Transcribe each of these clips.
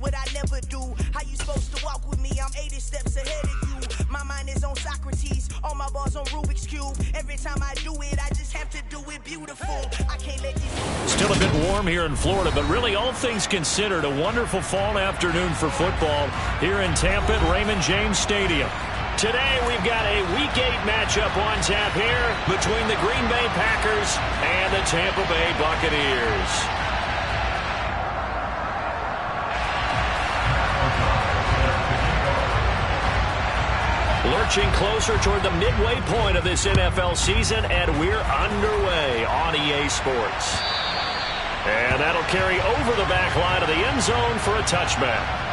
what I never do. How you supposed to walk with me? I'm 80 steps ahead of you. My mind is on Socrates, all my balls on Rubik's Cube. Every time I do it, I just have to do it beautiful. I can't let these... Still a bit warm here in Florida, but really all things considered, a wonderful fall afternoon for football here in Tampa at Raymond James Stadium. Today we've got a Week 8 matchup on tap here between the Green Bay Packers and the Tampa Bay Buccaneers. Lurching closer toward the midway point of this NFL season, and we're underway on EA Sports. And that'll carry over the back line of the end zone for a touchback.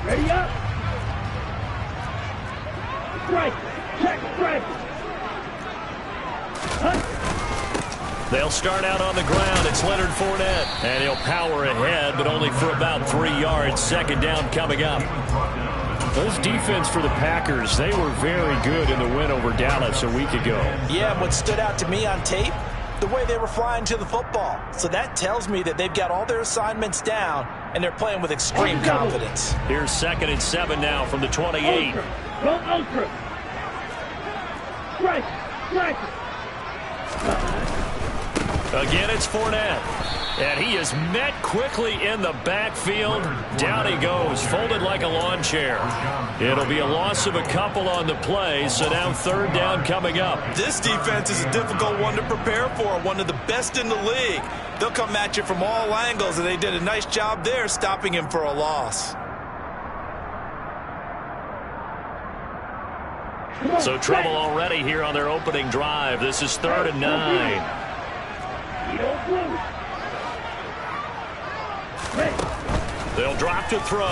Ready up. Strike. Check strike. They'll start out on the ground. It's Leonard Fournette. And he'll power ahead, but only for about 3 yards. Second down coming up. Those defense for the Packers, they were very good in the win over Dallas a week ago. Yeah, what stood out to me on tape, the way they were flying to the football. So that tells me that they've got all their assignments down, and they're playing with extreme confidence. Here's 2nd and 7 now from the 28. Go ultra. Strike. Strike. Again, it's Fournette. And he is met quickly in the backfield. Down he goes, folded like a lawn chair. It'll be a loss of a couple on the play, so now 3rd down coming up. This defense is a difficult one to prepare for, one of the best in the league. They'll come at you from all angles, and they did a nice job there stopping him for a loss. So trouble already here on their opening drive. This is 3rd and 9. They'll drop to throw.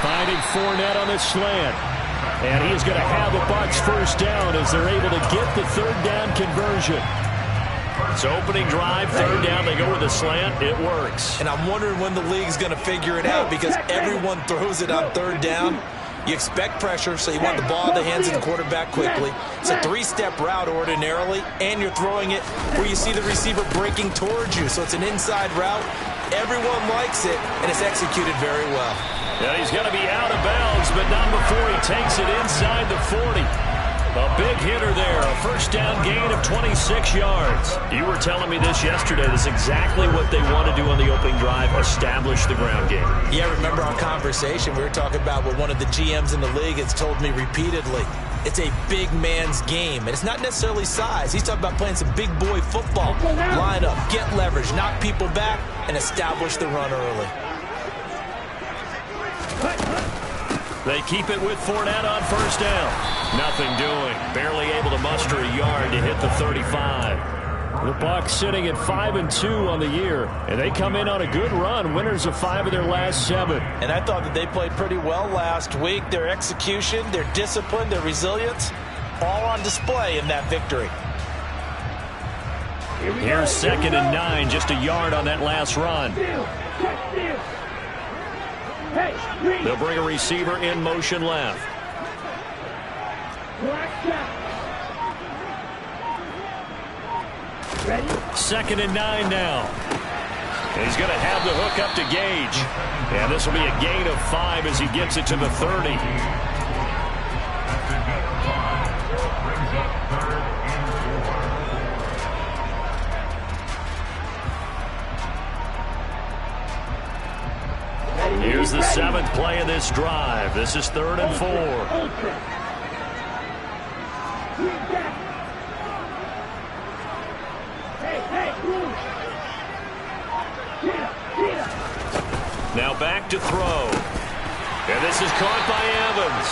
Finding Fournette on the slant. And he is going to have the Bucs first down as they're able to get the 3rd down conversion. So opening drive, 3rd down, they go with the slant. It works. And I'm wondering when the league's going to figure it out, because everyone throws it on 3rd down. You expect pressure, so you want the ball in the hands of the quarterback quickly. It's a 3-step route ordinarily, and you're throwing it where you see the receiver breaking towards you. So it's an inside route. Everyone likes it, and it's executed very well. Yeah, he's going to be out of bounds, but not before he takes it inside the 40. A big hitter there, a first down gain of 26 yards. You were telling me this yesterday. That's exactly what they want to do on the opening drive, establish the ground game. Yeah, remember our conversation? We were talking about what one of the GMs in the league has told me repeatedly. It's a big man's game, and it's not necessarily size. He's talking about playing some big boy football. Line up, get leverage, knock people back, and establish the run early. They keep it with Fournette on first down. Nothing doing. Barely able to muster a yard to hit the 35. The Bucs sitting at 5-2 on the year, and they come in on a good run, winners of 5 of their last 7. And I thought that they played pretty well last week. Their execution, their discipline, their resilience, all on display in that victory. Here's 2nd and 9, just a yard on that last run. They'll bring a receiver in motion left. 2nd and 9 now. And he's going to have the hook up to Gage. And this will be a gain of 5 as he gets it to the 30. Here's the 7th play of this drive. This is 3rd and 4. Now back to throw. And this is caught by Evans.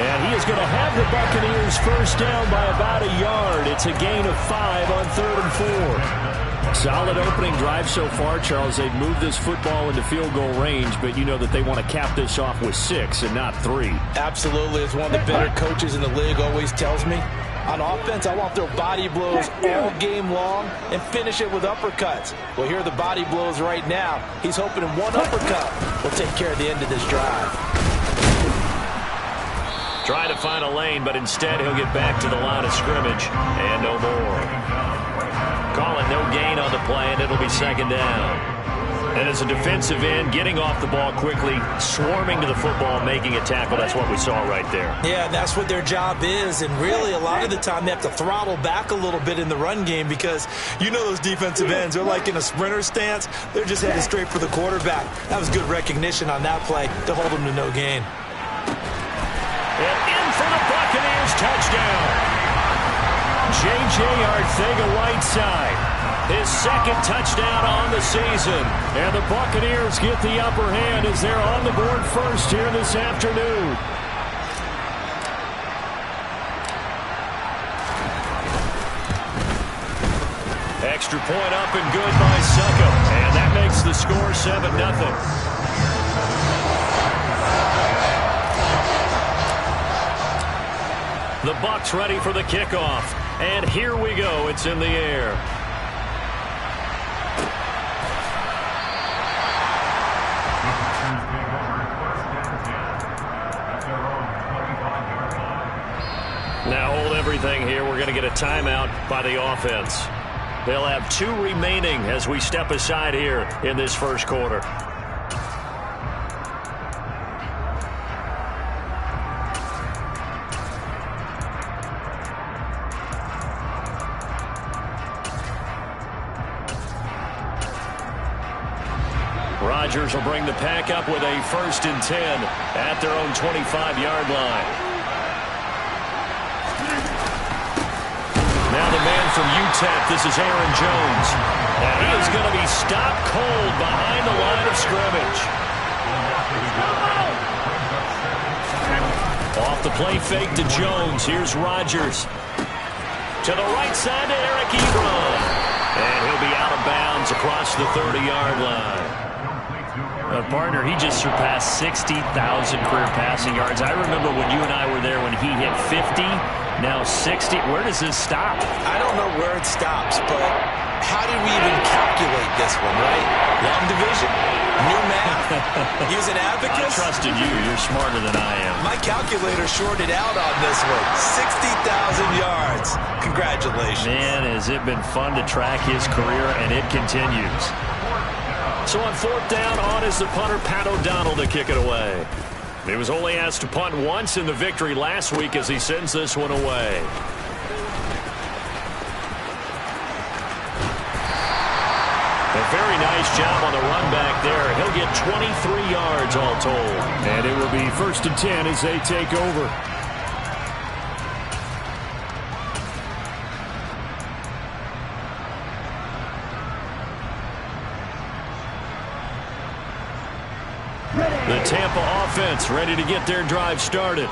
And he is going to have the Buccaneers first down by about a yard. It's a gain of 5 on 3rd and 4. Solid opening drive so far, Charles. They've moved this football into field goal range, but you know that they want to cap this off with 6 and not 3. Absolutely. As one of the better coaches in the league always tells me, on offense, I want to throw body blows all game long and finish it with uppercuts. Well, here are the body blows right now. He's hoping in one uppercut will take care of the end of this drive. Try to find a lane, but instead he'll get back to the line of scrimmage and no more. Call it no gain on the play, and it'll be 2nd down. And as a defensive end, getting off the ball quickly, swarming to the football, making a tackle, that's what we saw right there. Yeah, that's what their job is, and really a lot of the time they have to throttle back a little bit in the run game because you know those defensive ends, they're like in a sprinter stance. They're just headed straight for the quarterback. That was good recognition on that play to hold them to no gain. And in for the Buccaneers, touchdown. J.J. Arcega-Whiteside. His 2nd touchdown on the season. And the Buccaneers get the upper hand as they're on the board first here this afternoon. Extra point up and good by Succo. And that makes the score 7-0. The Bucs ready for the kickoff. And here we go. It's in the air. Now hold everything here. We're going to get a timeout by the offense. They'll have 2 remaining as we step aside here in this first quarter. Rodgers will bring the pack up with a 1st and 10 at their own 25-yard line. Now the man from UTEP, this is Aaron Jones. And he is going to be stopped cold behind the line of scrimmage. Off the play fake to Jones. Here's Rodgers. To the right side to Eric Ebron. And he'll be out of bounds across the 30-yard line. Partner, he just surpassed 60,000 career passing yards. I remember when you and I were there when he hit 50, now 60. Where does this stop? I don't know where it stops, but how did we even calculate this one, right? Long division? New math? Use an abacus? I trusted you. You're smarter than I am. My calculator shorted out on this one. 60,000 yards. Congratulations. Man, has it been fun to track his career, and it continues. So on 4th down, on is the punter, Pat O'Donnell, to kick it away. He was only asked to punt once in the victory last week as he sends this one away. A very nice job on the run back there. He'll get 23 yards all told. And it will be 1st and 10 as they take over. The Tampa offense ready to get their drive started.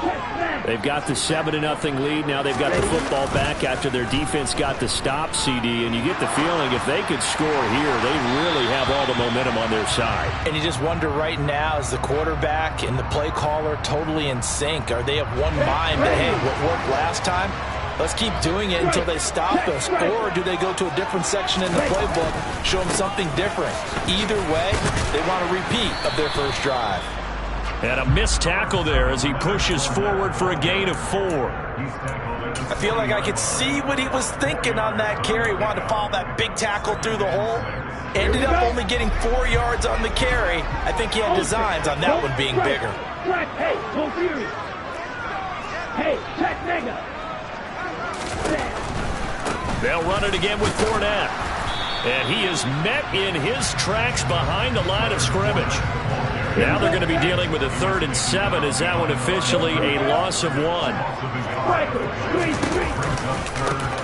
They've got the 7-0 lead. Now they've got the football back after their defense got the stop, CD. And you get the feeling if they could score here, they really have all the momentum on their side. And you just wonder right now, is the quarterback and the play caller totally in sync? Are they of one mind that, hey, what worked last time? Let's keep doing it until they stop us. Or do they go to a different section in the playbook, show them something different? Either way, they want a repeat of their first drive. And a missed tackle there as he pushes forward for a gain of 4. I feel like I could see what he was thinking on that carry. Wanted to follow that big tackle through the hole. Ended up only getting 4 yards on the carry. I think he had designs on that one being bigger. Hey, go Fury. Hey, check mega. They'll run it again with Fournette. And he is met in his tracks behind the line of scrimmage. Now they're going to be dealing with a 3rd and 7 as that one officially a loss of 1.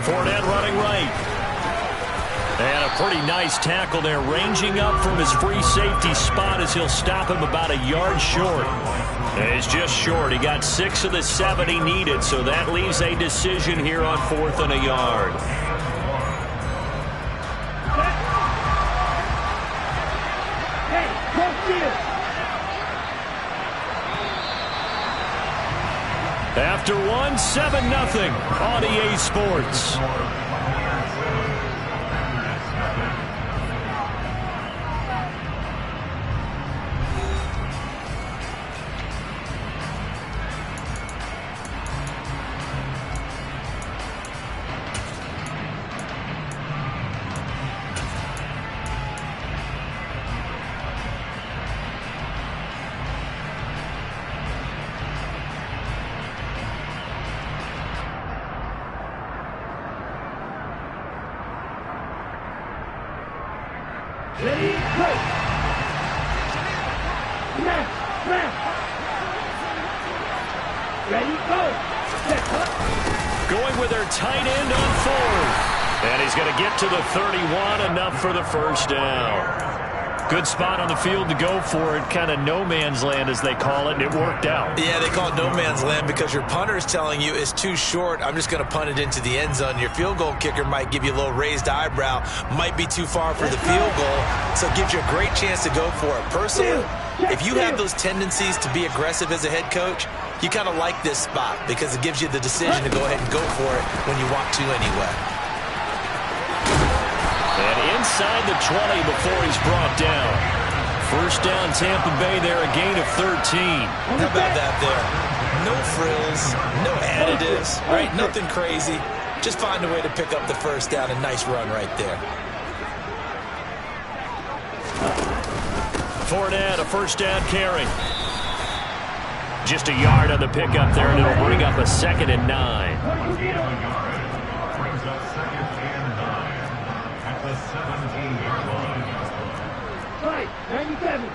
Fournette running right. And a pretty nice tackle there, ranging up from his free safety spot as he'll stop him about a yard short. And he's just short. He got 6 of the 7 he needed, so that leaves a decision here on 4th and a yard. After 1, 7-0 on EA Sports. Ready, go! Snap, snap! Ready, go! Set up! Going with their tight end on 4th. And he's going to get to the 31, enough for the first down. Good spot on the field to go for it. Kind of no man's land, as they call it, and it worked out. Yeah, they call it no man's land because your punter is telling you it's too short. I'm just going to punt it into the end zone. Your field goal kicker might give you a little raised eyebrow. Might be too far for the field goal, so it gives you a great chance to go for it. Personally, if you have those tendencies to be aggressive as a head coach, you kind of like this spot because it gives you the decision to go ahead and go for it when you want to anyway. And inside the 20 before he's brought down. First down, Tampa Bay there, a gain of 13. How about that there? No frills, no additives, right? Nothing crazy. Just find a way to pick up the first down. A nice run right there. Fournette, a first down carry. Just a yard on the pickup there, and it'll bring up a 2nd and 9. Right, 97.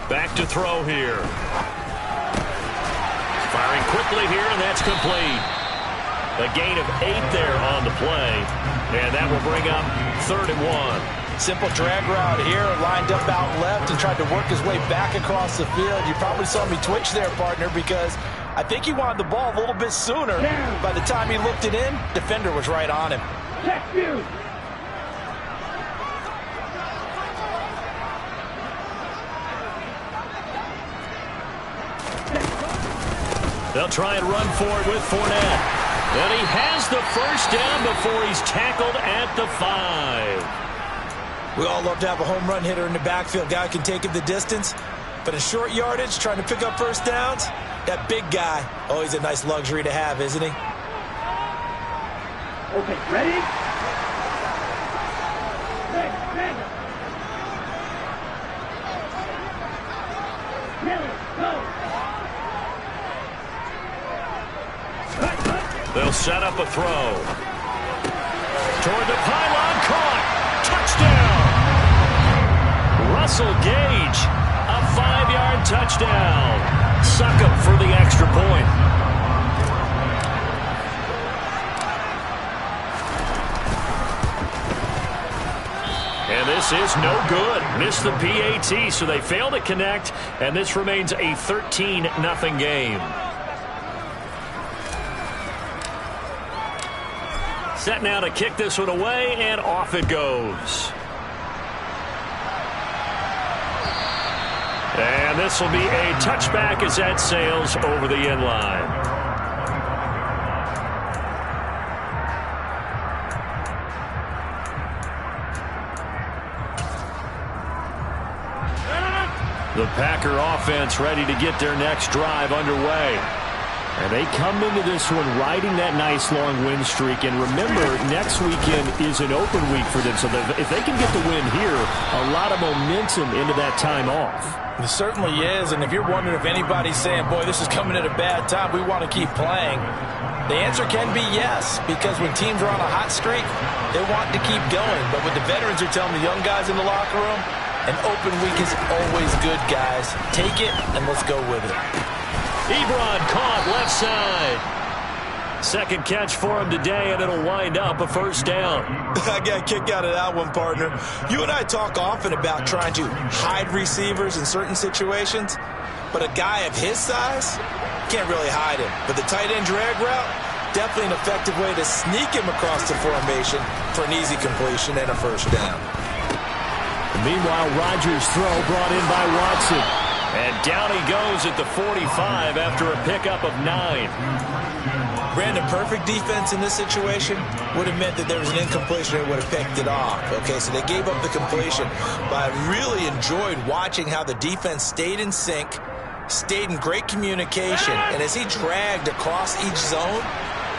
Back to throw here. Firing quickly here, and that's complete. A gain of 8 there on the play, and that will bring up 3rd and 1. Simple drag route here, lined up out left and tried to work his way back across the field. You probably saw me twitch there, partner, because I think he wanted the ball a little bit sooner. By the time he looked it in, defender was right on him. Check view. They'll try and run for it with Fournette. And he has the first down before he's tackled at the 5. We all love to have a home run hitter in the backfield. Guy can take it the distance. But in short yardage, trying to pick up first downs, that big guy, always a nice luxury to have, isn't he? Okay, ready? They'll set up a throw. Toward the pylon, caught. Touchdown. Russell Gage, a 5-yard touchdown. Suck him for the extra point. And this is no good. Missed the PAT, so they fail to connect, and this remains a 13-0 game. Set now to kick this one away, and off it goes. And this will be a touchback as that sails over the end line. The Packer offense ready to get their next drive underway. And they come into this one riding that nice long win streak. And remember, next weekend is an open week for them. So if they can get the win here, a lot of momentum into that time off. It certainly is. And if you're wondering if anybody's saying, boy, this is coming at a bad time, we want to keep playing, the answer can be yes. Because when teams are on a hot streak, they want to keep going. But what the veterans are telling the young guys in the locker room, an open week is always good, guys. Take it and let's go with it. Ebron caught left side. Second catch for him today, and it'll wind up a first down. I got a kick out of that one, partner. You and I talk often about trying to hide receivers in certain situations, but a guy of his size can't really hide him. But the tight end drag route, definitely an effective way to sneak him across the formation for an easy completion and a first down. Meanwhile, Rodgers' throw brought in by Watson. And down he goes at the 45 after a pickup of 9. Brandon, perfect defense in this situation would have meant that there was an incompletion and would have picked it off. Okay, so they gave up the completion. But I really enjoyed watching how the defense stayed in sync, stayed in great communication. And as he dragged across each zone,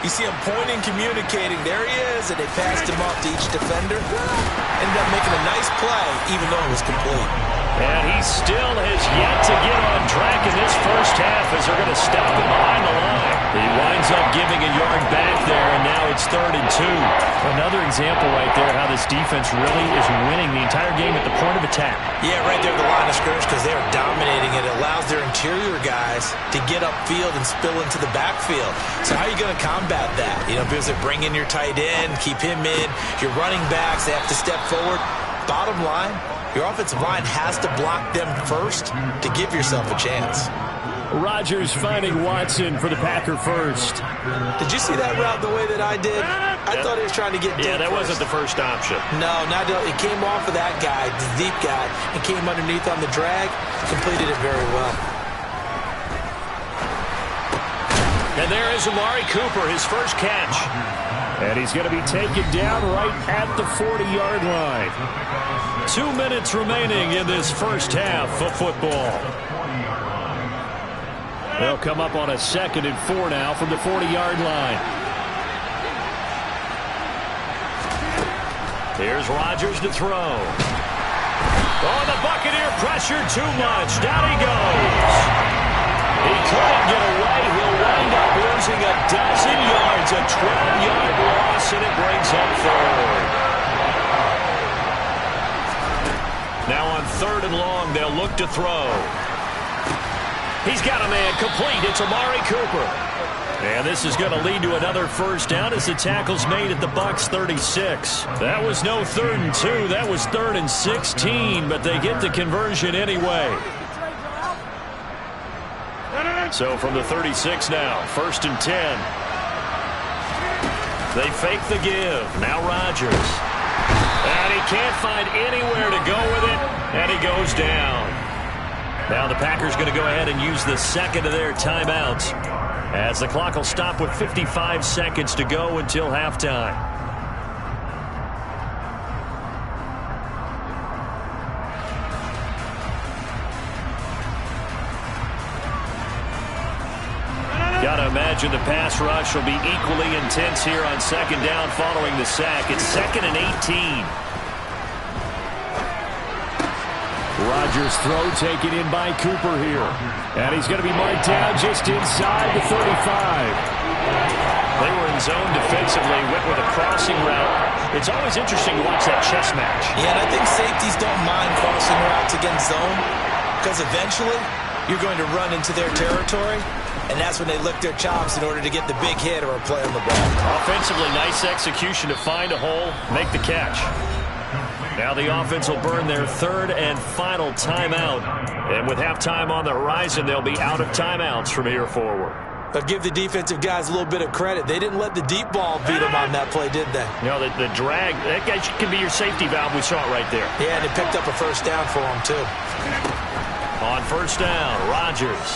you see him pointing, communicating. There he is, and they passed him off to each defender. Ended up making a nice play, even though it was complete. And he still has yet to get on track in this first half as they're going to stop him behind the line. He winds up giving a yard back there, and now it's 3rd and 2. Another example right there how this defense really is winning the entire game at the point of attack. Yeah, right there at the line of scrimmage because they are dominating it. It allows their interior guys to get upfield and spill into the backfield. So how are you going to combat that? You know, because they bring in your tight end, keep him in. Your running backs, they have to step forward. Bottom line, your offensive line has to block them first to give yourself a chance. Rodgers finding Watson for the Packer first. Did you see that route the way that I did? I thought he was trying to get deep. Yeah, that wasn't the first option. No, not it came off of that guy, the deep guy, and came underneath on the drag. Completed it very well. And there is Amari Cooper, his first catch. And he's going to be taken down right at the 40-yard line. 2 minutes remaining in this first half of football. They'll come up on a 2nd and 4 now from the 40-yard line. Here's Rodgers to throw. Oh, the Buccaneer pressure too much. Down he goes. He couldn't get away. He'll wind up losing a dozen yards, a 12-yard loss, and it brings up 3rd. Now on 3rd and long, they'll look to throw. He's got a man complete. It's Amari Cooper. And this is going to lead to another first down as the tackle's made at the Bucs 36. That was no 3rd and 2. That was 3rd and 16, but they get the conversion anyway. So from the 36 now, 1st and 10. They fake the give. Now Rodgers. And he can't find anywhere to go with it, and he goes down. Now the Packers going to go ahead and use the 2nd of their timeouts as the clock will stop with 55 seconds to go until halftime. Got to imagine the pass rush will be equally intense here on 2nd down following the sack. It's 2nd and 18. Rodgers' throw taken in by Cooper here. And he's going to be marked down just inside the 35. They were in zone defensively, went with a crossing route. It's always interesting to watch that chess match. Yeah, and I think safeties don't mind crossing routes against zone because eventually you're going to run into their territory, and that's when they lick their chops in order to get the big hit or a play on the ball. Offensively, nice execution to find a hole, make the catch. Now the offense will burn their 3rd and final timeout. And with halftime on the horizon, they'll be out of timeouts from here forward. But give the defensive guys a little bit of credit. They didn't let the deep ball beat them on that play, did they? You know, the drag, that guy can be your safety valve. We saw it right there. Yeah, and they picked up a first down for them, too. On 1st down, Rodgers.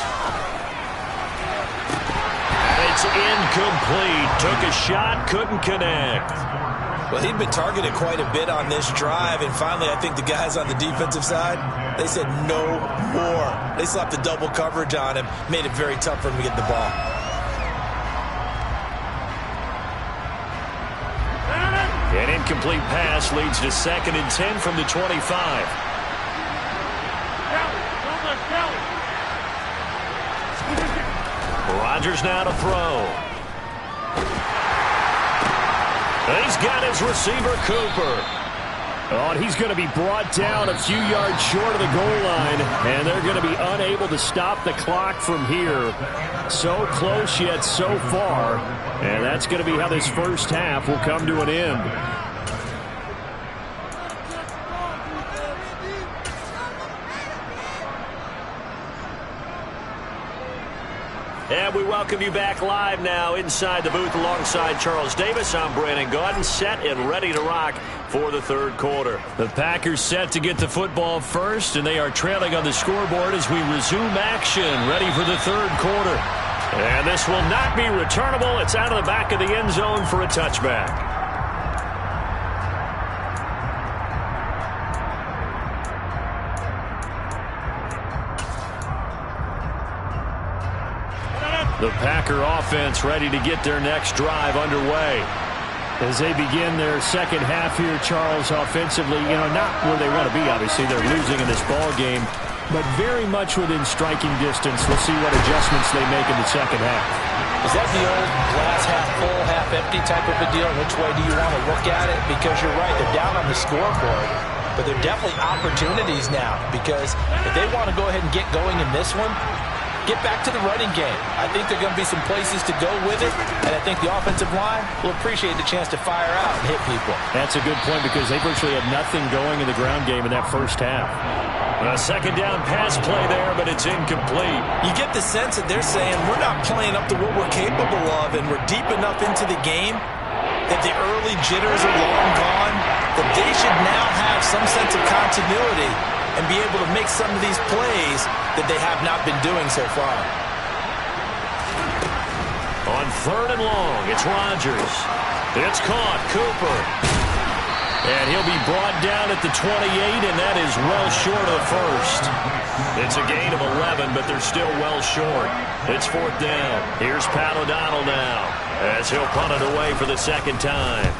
And it's incomplete. Took a shot, couldn't connect. Well, he'd been targeted quite a bit on this drive, and finally I think the guys on the defensive side, they said no more. They slapped the double coverage on him, made it very tough for him to get the ball. An incomplete pass leads to 2nd and 10 from the 25. Rodgers now to throw. He's got his receiver, Cooper. Oh, and he's going to be brought down a few yards short of the goal line, and they're going to be unable to stop the clock from here. So close yet so far, and that's going to be how this first half will come to an end. And we welcome you back live now inside the booth alongside Charles Davis. I'm Brandon Gaudin, set and ready to rock for the third quarter. The Packers set to get the football first, and they are trailing on the scoreboard as we resume action, ready for the third quarter. And this will not be returnable. It's out of the back of the end zone for a touchback. The Packer offense ready to get their next drive underway. As they begin their second half here, Charles, offensively, not where they want to be, obviously. They're losing in this ball game, but very much within striking distance. We'll see what adjustments they make in the second half. Is that the old glass half full, half empty type of a deal? Which way do you want to look at it? Because you're right, they're down on the scoreboard, but they're definitely opportunities now, because if they want to go ahead and get going in this one, get back to the running game. I think there are going to be some places to go with it, and I think the offensive line will appreciate the chance to fire out and hit people. That's a good point, because they virtually had nothing going in the ground game in that first half. A second down pass play there, but it's incomplete. You get the sense that they're saying we're not playing up to what we're capable of, and we're deep enough into the game that the early jitters are long gone, that they should now have some sense of continuity and be able to make some of these plays that they have not been doing so far. On 3rd and long, it's Rodgers. It's caught, Cooper. And he'll be brought down at the 28, and that is well short of the first. It's a gain of 11, but they're still well short. It's 4th down. Here's Pat O'Donnell now, as he'll punt it away for the second time.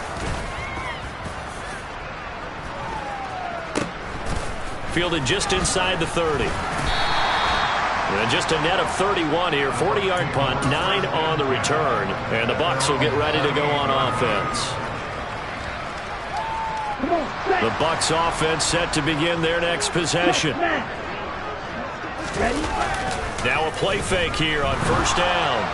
Fielded just inside the 30. And just a net of 31 here. 40-yard punt, 9 on the return. And the Bucs will get ready to go on offense. The Bucs offense set to begin their next possession. Now a play fake here on 1st down.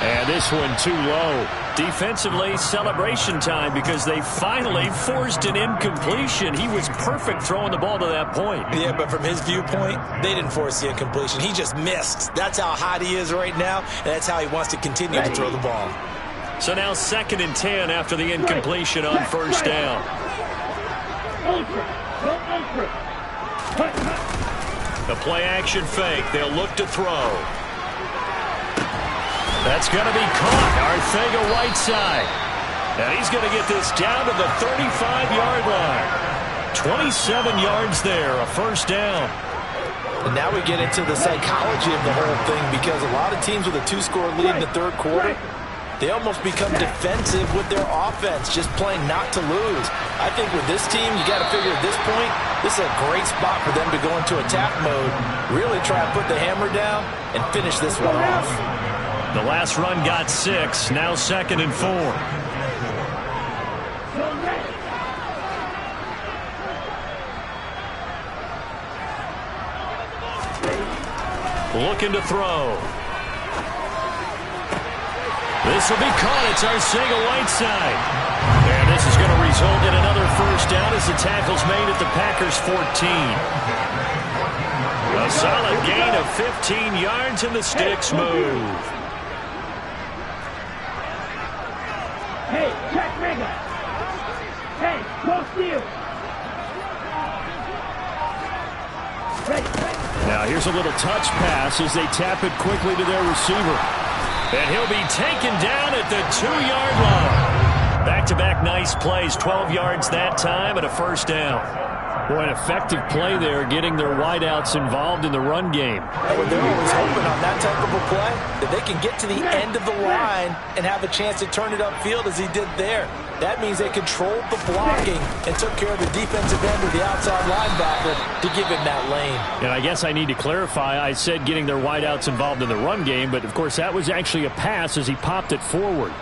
And this one too low. Defensively, celebration time, because they finally forced an incompletion. He was perfect throwing the ball to that point. Yeah, but from his viewpoint, they didn't force the incompletion. He just missed. That's how hot he is right now, and that's how he wants to continue to throw the ball. So now 2nd and 10 after the incompletion on 1st down. The play action fake. They'll look to throw. That's going to be caught. Arcega-Whiteside. And he's going to get this down to the 35-yard line. 27 yards there, a 1st down. And now we get into the psychology of the whole thing, because a lot of teams with a 2-score lead in the 3rd quarter, they almost become defensive with their offense, just playing not to lose. I think with this team, you got to figure at this point, this is a great spot for them to go into attack mode, really try and put the hammer down and finish this one off. The last run got 6, now 2nd and 4. Looking to throw. This will be caught. It's Arcega-Whiteside. And this is going to result in another 1st down as the tackle's made at the Packers' 14. A solid gain of 15 yards, and the sticks move. Hey, check Mega. Hey, go steal. Ready. Now here's a little touch pass as they tap it quickly to their receiver. And he'll be taken down at the 2-yard line. Back-to-back nice plays, 12 yards that time and a first down. Boy, an effective play there, getting their wideouts involved in the run game. And they're always hoping on that type of a play that they can get to the end of the line and have a chance to turn it upfield as he did there. That means they controlled the blocking and took care of the defensive end of the outside linebacker to give him that lane. And I guess I need to clarify, I said getting their wideouts involved in the run game, but of course that was actually a pass as he popped it forward.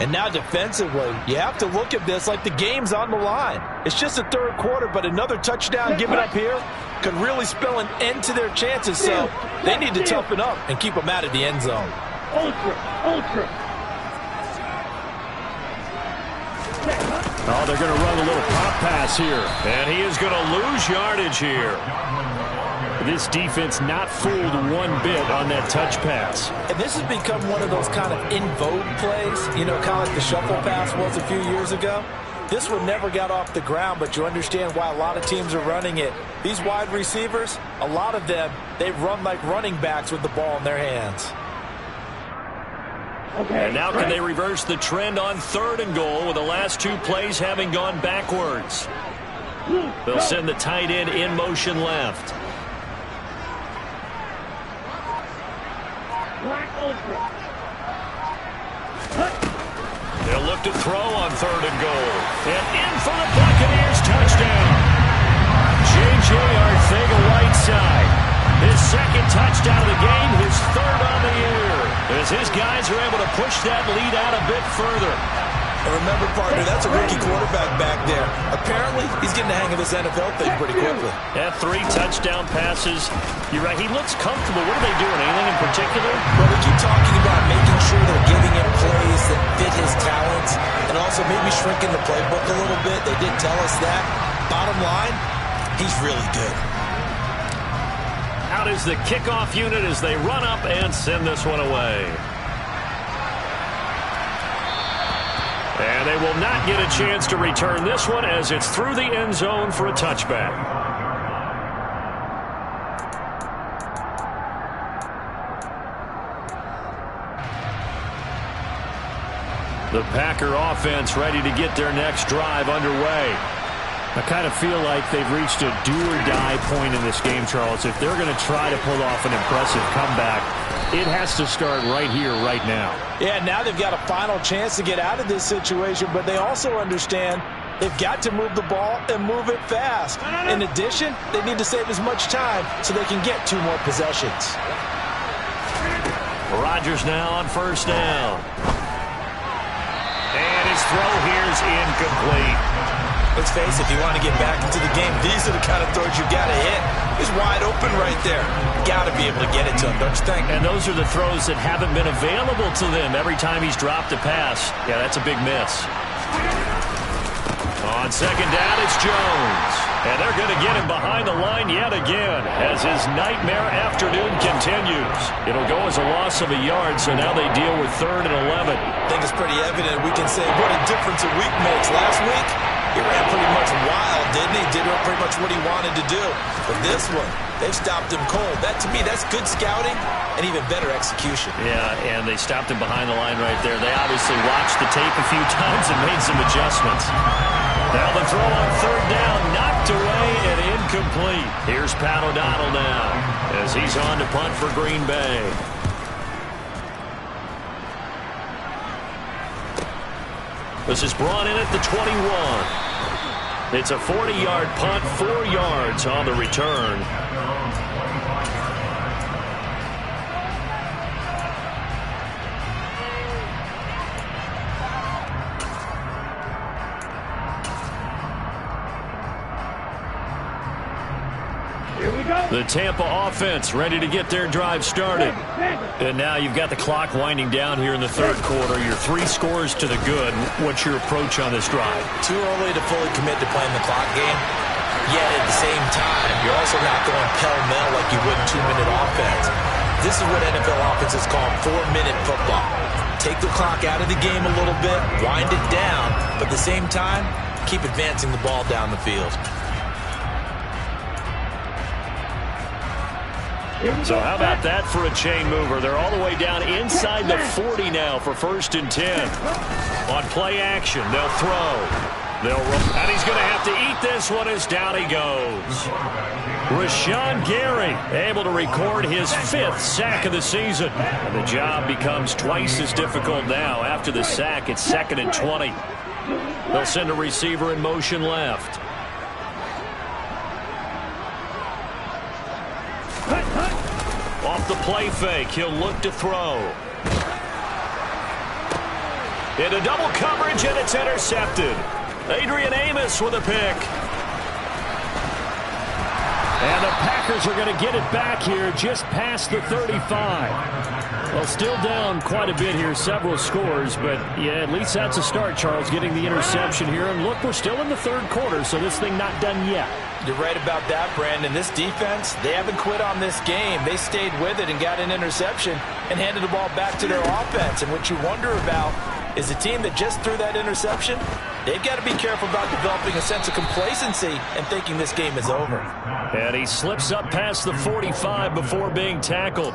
And now defensively, you have to look at this like the game's on the line. It's just the third quarter, but another touchdown given up here could really spell an end to their chances. So they need to toughen up and keep them out of the end zone. Ultra. Oh, they're going to run a little pop pass here. And he is going to lose yardage here. This defense not fooled one bit on that touch pass. And this has become one of those kind of in vogue plays, you know, kind of like the shuffle pass was a few years ago. This one never got off the ground, but you understand why a lot of teams are running it. These wide receivers, a lot of them, they run like running backs with the ball in their hands. Okay, and now can they reverse the trend on 3rd and goal with the last 2 plays having gone backwards? They'll send the tight end in motion left. They'll look to throw on 3rd and goal. And in for the Buccaneers touchdown. J.J. Arcega-Whiteside. His 2nd touchdown of the game, his 3rd on the year. As his guys are able to push that lead out a bit further. And remember, partner, that's a rookie quarterback back there. Apparently, he's getting the hang of this NFL thing pretty quickly. Had 3 touchdown passes. You're right, he looks comfortable. What are they doing? Anything in particular? Well, we keep talking about making sure they're giving him plays that fit his talents and also maybe shrinking the playbook a little bit. They did tell us that. Bottom line, he's really good. Out is the kickoff unit as they run up and send this one away. And they will not get a chance to return this one as it's through the end zone for a touchback. The Packer offense ready to get their next drive underway. I kind of feel like they've reached a do-or-die point in this game, Charles. If they're going to try to pull off an impressive comeback, it has to start right here, right now. Yeah, now they've got a final chance to get out of this situation, but they also understand they've got to move the ball and move it fast. In addition, they need to save as much time so they can get 2 more possessions. Rodgers now on 1st down. And his throw here is incomplete. Let's face it, if you want to get back into the game, these are the kind of throws you got to hit. He's wide open right there. Got to be able to get it to him, don't you think? And those are the throws that haven't been available to them every time he's dropped a pass. Yeah, that's a big miss. On 2nd down, it's Jones. And they're going to get him behind the line yet again as his nightmare afternoon continues. It'll go as a loss of a yard, so now they deal with 3rd and 11. I think it's pretty evident. We can say what a difference a week makes. Last week, he ran pretty much wild, didn't he? Did pretty much what he wanted to do. But this one, they've stopped him cold. That, to me, that's good scouting and even better execution. Yeah, and they stopped him behind the line right there. They obviously watched the tape a few times and made some adjustments. Now the throw on 3rd down, knocked away and incomplete. Here's Pat O'Donnell now as he's on to punt for Green Bay. This is brought in at the 21. It's a 40-yard punt, 4 yards on the return. The Tampa offense ready to get their drive started. And now you've got the clock winding down here in the 3rd quarter. You're 3 scores to the good. What's your approach on this drive? Too early to fully commit to playing the clock game. Yet at the same time, you're also not going pell-mell like you would in 2-minute offense. This is what NFL offenses call 4-minute football. Take the clock out of the game a little bit, wind it down, but at the same time, keep advancing the ball down the field. So how about that for a chain mover? They're all the way down inside the 40 now for 1st and 10. On play action, they'll throw. They'll roll. And he's going to have to eat this one as down he goes. Rashawn Gary able to record his 5th sack of the season. And the job becomes twice as difficult now. After the sack, it's 2nd and 20. They'll send a receiver in motion left. Off the play fake, he'll look to throw. Into double coverage, and it's intercepted. Adrian Amos with a pick. And the Packers are going to get it back here just past the 35. Well, still down quite a bit here, several scores, but yeah, at least that's a start, Charles, getting the interception here. And look, we're still in the 3rd quarter, so this thing not done yet. You're right about that, Brandon. This defense, they haven't quit on this game. They stayed with it and got an interception and handed the ball back to their offense. And what you wonder about is the team that just threw that interception, they've got to be careful about developing a sense of complacency and thinking this game is over. And he slips up past the 45 before being tackled.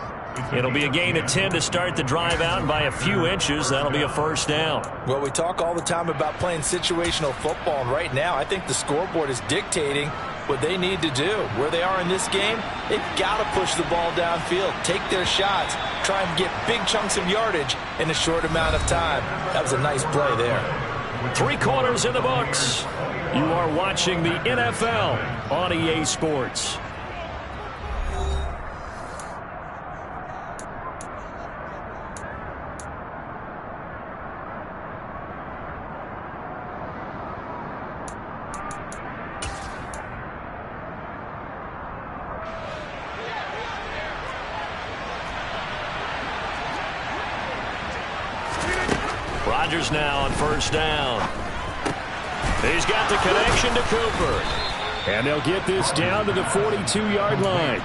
It'll be a gain of 10 to start the drive out, and by a few inches, that'll be a 1st down. Well, we talk all the time about playing situational football, and right now I think the scoreboard is dictating what they need to do. Where they are in this game, they've got to push the ball downfield, take their shots, try and get big chunks of yardage in a short amount of time. That was a nice play there. 3 quarters in the books. You are watching the NFL on EA Sports. Rodgers now on 1st down. He's got the connection to Cooper. And they'll get this down to the 42-yard line.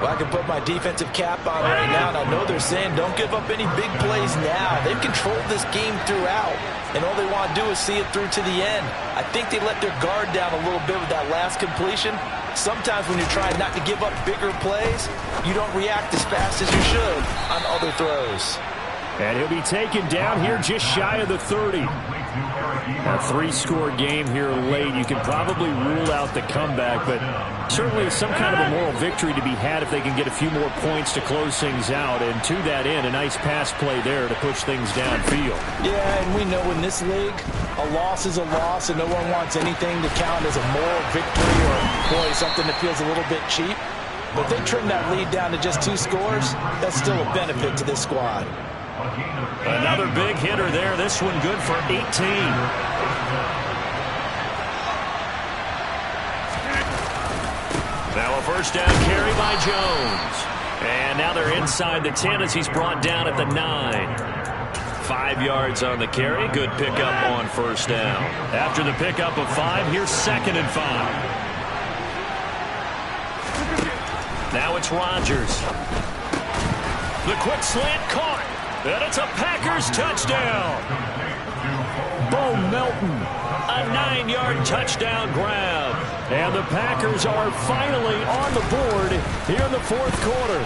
Well, I can put my defensive cap on right now, and I know they're saying don't give up any big plays now. They've controlled this game throughout, and all they want to do is see it through to the end. I think they let their guard down a little bit with that last completion. Sometimes when you're trying not to give up bigger plays, you don't react as fast as you should on other throws. And he'll be taken down here just shy of the 30. A 3-score game here late. You can probably rule out the comeback, but certainly some kind of a moral victory to be had if they can get a few more points to close things out. And to that end, a nice pass play there to push things downfield. Yeah, and we know in this league, a loss is a loss, and no one wants anything to count as a moral victory or, boy, something that feels a little bit cheap. But if they trim that lead down to just 2 scores, that's still a benefit to this squad. Another big hitter there. This one good for 18. Now a 1st down carry by Jones. And now they're inside the 10 as he's brought down at the 9. 5 yards on the carry. Good pickup on 1st down. After the pickup of 5, here's 2nd and 5. Now it's Rodgers. The quick slant caught. And it's a Packers touchdown. Bo Melton, a 9-yard touchdown grab. And the Packers are finally on the board here in the 4th quarter.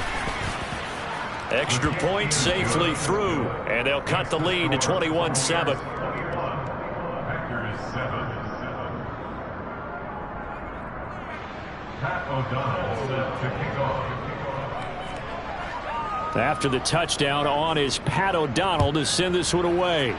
Extra point safely through, and they'll cut the lead to 21-7. After the touchdown on is Pat O'Donnell to send this one away.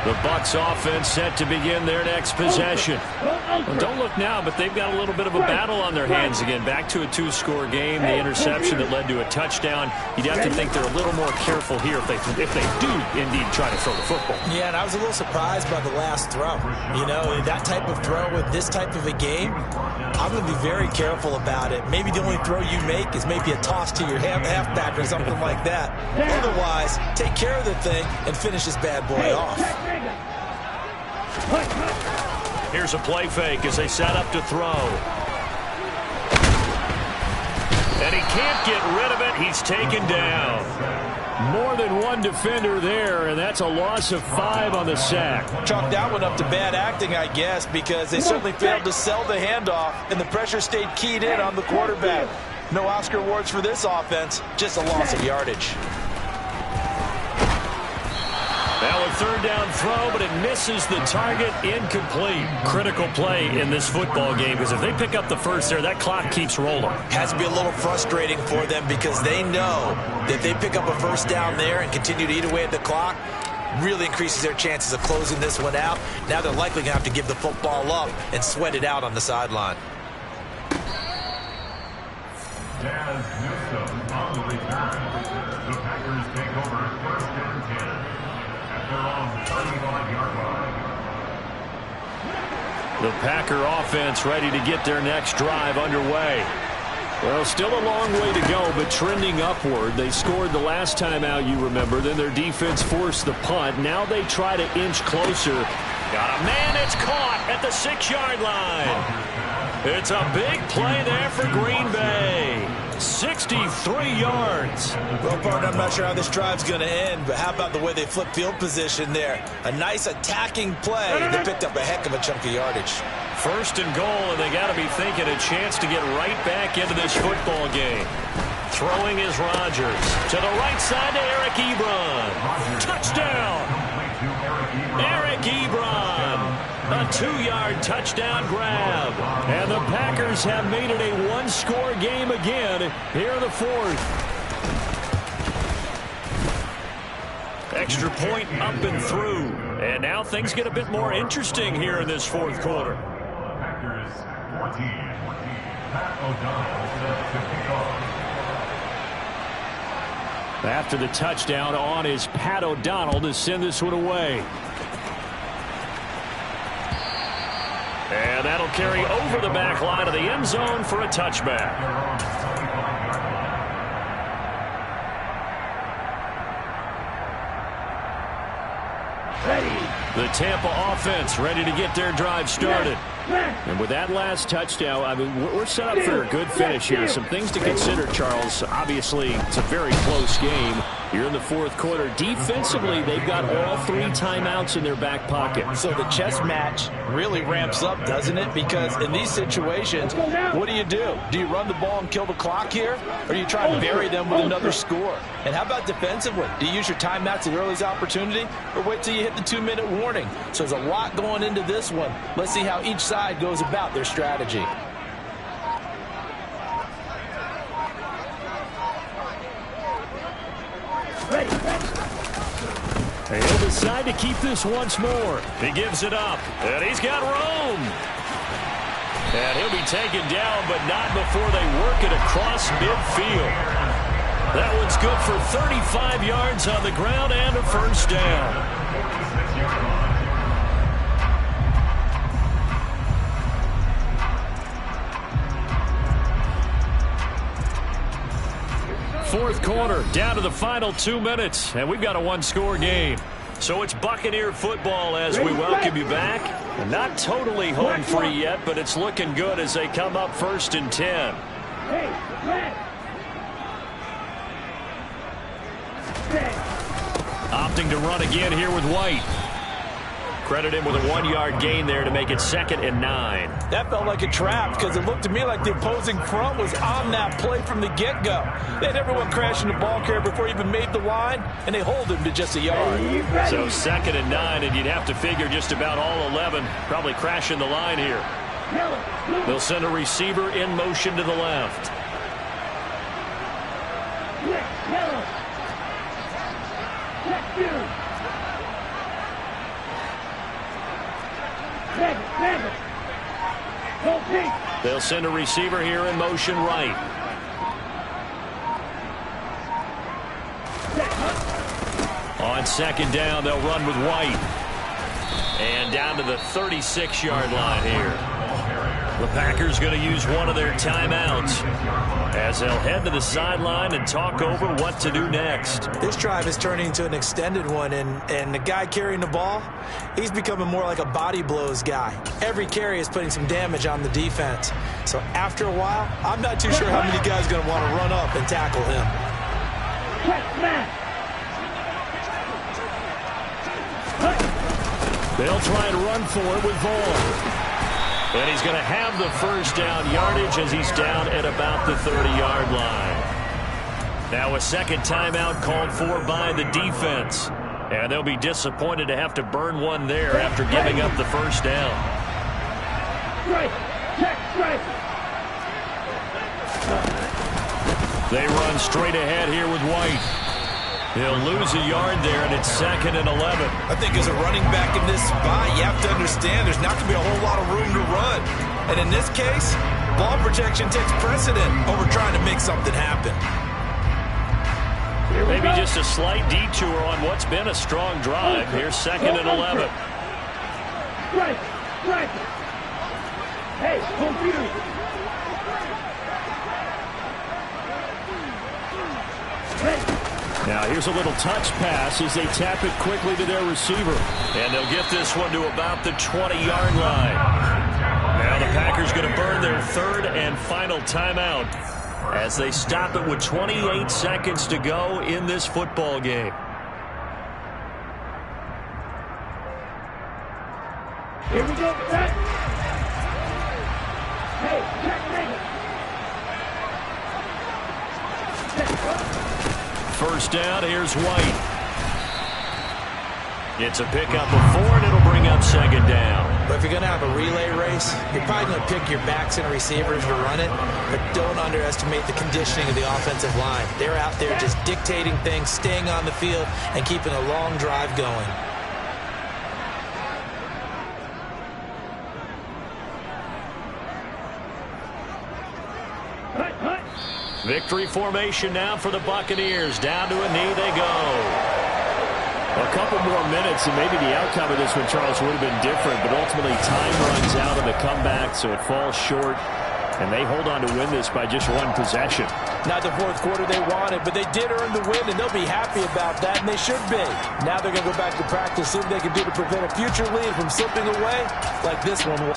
The Bucs offense set to begin their next possession. Well, don't look now, but they've got a little bit of a battle on their hands again. Back to a 2-score game. The interception that led to a touchdown. You'd have to think they're a little more careful here if they do indeed try to throw the football. Yeah, and I was a little surprised by the last throw. You know, that type of throw with this type of a game, I'm going to be very careful about it. Maybe the only throw you make is maybe a toss to your halfback or something like that. Otherwise, take care of the thing and finish this bad boy off. Here's a play fake as they set up to throw. he can't get rid of it. He's taken down. More than one defender there, and that's a loss of 5 on the sack. Chalk that one up to bad acting, I guess, because they certainly failed to sell the handoff, and the pressure stayed keyed in on the quarterback. No Oscar awards for this offense, just a loss of yardage. Now a third down throw, but it misses the target, incomplete. Critical play in this football game, because if they pick up the first there, that clock keeps rolling. Has to be a little frustrating for them because they know that if they pick up a first down there and continue to eat away at the clock, really increases their chances of closing this one out. Now they're likely going to have to give the football up and sweat it out on the sideline. Daz Newsome on the return. The Packers take over first and 10 at their own 35-yard line. The Packer offense ready to get their next drive underway. Well, still a long way to go, but trending upward. They scored the last time out, you remember. Then their defense forced the punt. Now they try to inch closer. Got a man that's caught at the 6-yard line. It's a big play there for Green Bay. 63 yards. Well, partner, I'm not sure how this drive's going to end, but how about the way they flip field position there? A nice attacking play. They picked up a heck of a chunk of yardage. First and goal, and they got to be thinking a chance to get right back into this football game. Throwing is Rodgers. To the right side to Eric Ebron. Touchdown! Eric Ebron. A 2-yard touchdown grab. And the Packers have made it a 1-score game again here in the fourth. Extra point up and through. And now things get a bit more interesting here in this fourth quarter. Packers 14. Pat O'Donnell to kick off. After the touchdown, on is Pat O'Donnell to send this one away. And that'll carry over the back line of the end zone for a touchback. The Tampa offense ready to get their drive started. And with that last touchdown, I mean, we're set up for a good finish here. Some things to consider, Charles. Obviously, it's a very close game. You're in the fourth quarter. Defensively, they've got all 3 timeouts in their back pocket. So the chess match really ramps up, doesn't it? Because in these situations, what do? Do you run the ball and kill the clock here? Or do you try and bury them with another score? And how about defensively? Do you use your timeouts at earliest opportunity? Or wait till you hit the 2-minute warning? So there's a lot going into this one. Let's see how each side goes about their strategy. He'll decide to keep this once more. He gives it up, and he's got room. And he'll be taken down, but not before they work it across midfield. That one's good for 35 yards on the ground and a first down. Fourth quarter, down to the final 2 minutes, and we've got a 1-score game. So it's Buccaneer football as we welcome you back. Not totally home free yet, but it's looking good as they come up 1st and 10. Opting to run again here with White. Credit him with a 1-yard gain there to make it 2nd and 9. That felt like a trap because it looked to me like the opposing front was on that play from the get-go. They had everyone crashing the ball carrier before he even made the line, and they hold him to just a yard. So 2nd and 9, and you'd have to figure just about all 11 probably crashing the line here. They'll send a receiver in motion to the left. They'll send a receiver here in motion right. On 2nd down, they'll run with White. And down to the 36-yard line here. The Packers going to use one of their timeouts as they'll head to the sideline and talk over what to do next. This drive is turning into an extended one, and the guy carrying the ball, he's becoming more like a body blows guy. Every carry is putting some damage on the defense. So after a while, I'm not too sure how many guys are going to want to run up and tackle him. They'll try and run for it with Vaughn. And he's going to have the first down yardage as he's down at about the 30-yard line. Now a second timeout called for by the defense. And they'll be disappointed to have to burn one there after giving up the first down. They run straight ahead here with White. He'll lose a yard there, and it's 2nd and 11. I think as a running back in this spot, you have to understand there's not going to be a whole lot of room to run. And in this case, ball protection takes precedent over trying to make something happen. Maybe just a slight detour on what's been a strong drive. Here's 2nd and 11. Hey, confused. Now here's a little touch pass as they tap it quickly to their receiver. And they'll get this one to about the 20-yard line. Now the Packers going to burn their third and final timeout as they stop it with 28 seconds to go in this football game. Here we go. Set. Hey, checkmate. First down, here's White. It's a pickup of 4, and it'll bring up 2nd down. But if you're going to have a relay race, you're probably going to pick your backs and receivers to run it, but don't underestimate the conditioning of the offensive line. They're out there just dictating things, staying on the field, and keeping a long drive going. Victory formation now for the Buccaneers. Down to a knee they go. A couple more minutes, and maybe the outcome of this one, Charles, would have been different, but ultimately time runs out on the comeback, so it falls short, and they hold on to win this by just 1 possession. Not the fourth quarter they wanted, but they did earn the win, and they'll be happy about that, and they should be. Now they're going to go back to practice, see what they can do to prevent a future lead from slipping away like this one will.